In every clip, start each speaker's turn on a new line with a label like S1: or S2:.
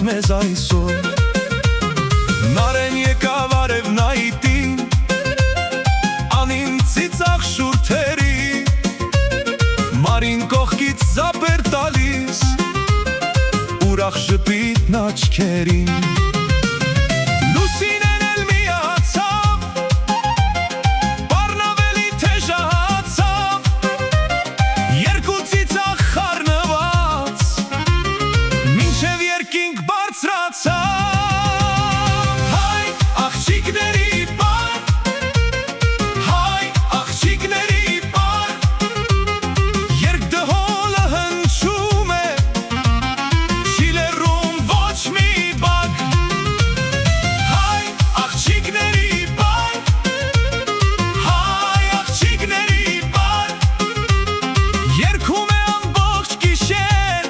S1: մեզ այսօր։ Նարեն եկավ արևն այտին, անին ծիծաղ շուրթերի, Մարին կողքից զապեր տալիս, ուրախ շպիտն աչքերին։ Լուսինեն էլ միացավ, բառնավելի թեժացավ, երկու ծիծաղ խառնված, մինչև երկինք բարձրացավ։ Հայ աղջիկների պար, հայ աղջիկների պար, երբ դհոլը հնչում է, չի լեռում ոչ մի բակ։ Հայ աղջիկների պար, հայ աղջիկների պար, երգում է ամբողջ գիշեր,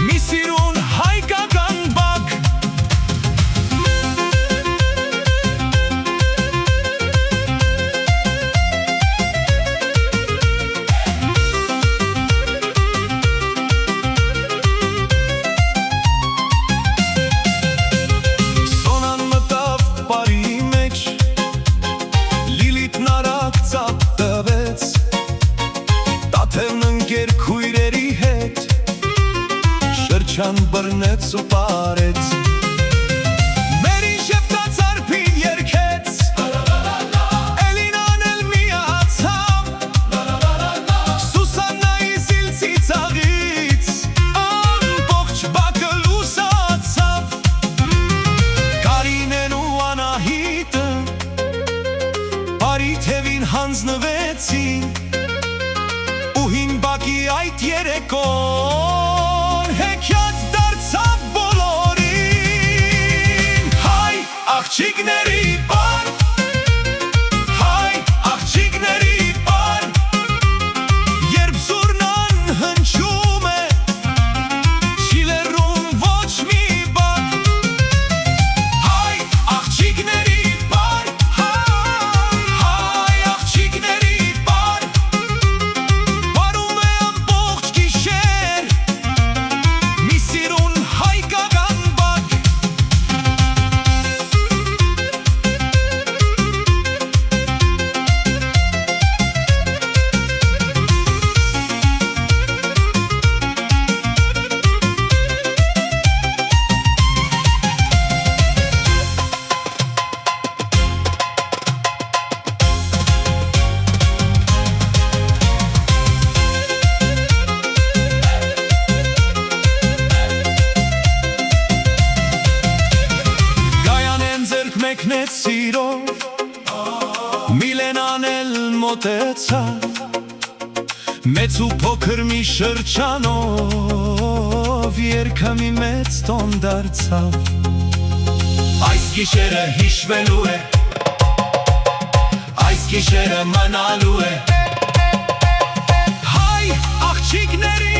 S1: մի սիրուն հայկական բակ։ Սոնան մտավ պարի մեջ, Լիլիթն արագ ծափ տվեց, Տաթևն ընկեր քույրերի հետ, Շրջան բռնեց ու պարեց, Մերին շեփտաց արփին երգեց, Էլինան էլ միացավ, Սուսաննայի զիլ ծիծաղից, ամբողջ բակը լուսացավ։ Կարինեն ու Անահիտը պարի թևին հանձնվեցին, ու հին բակի այդ երեկոն հեքիաթ դարձավ բոլորին։ Հայ աղջիկների պար, հայ աղջիկների պար, երբ զուռնան հնչում է, չի լեռում ոչ մի բակ։ Հայ աղջիկների պար, հայ աղջիկների պար, պարում է ամբողջ գիշեր, մի սիրուն հայկական բակ։ Գայանեն ձեռք մեկնեց սիրով, Միլենան էլ մոտեցավ, մեծ ու փոքր մի շրջանով, երգը մի մեծ տոն դարձավ։ Այս գիշերը հիշվելու է, այս գիշերը մնալու է, հայ աղջիկների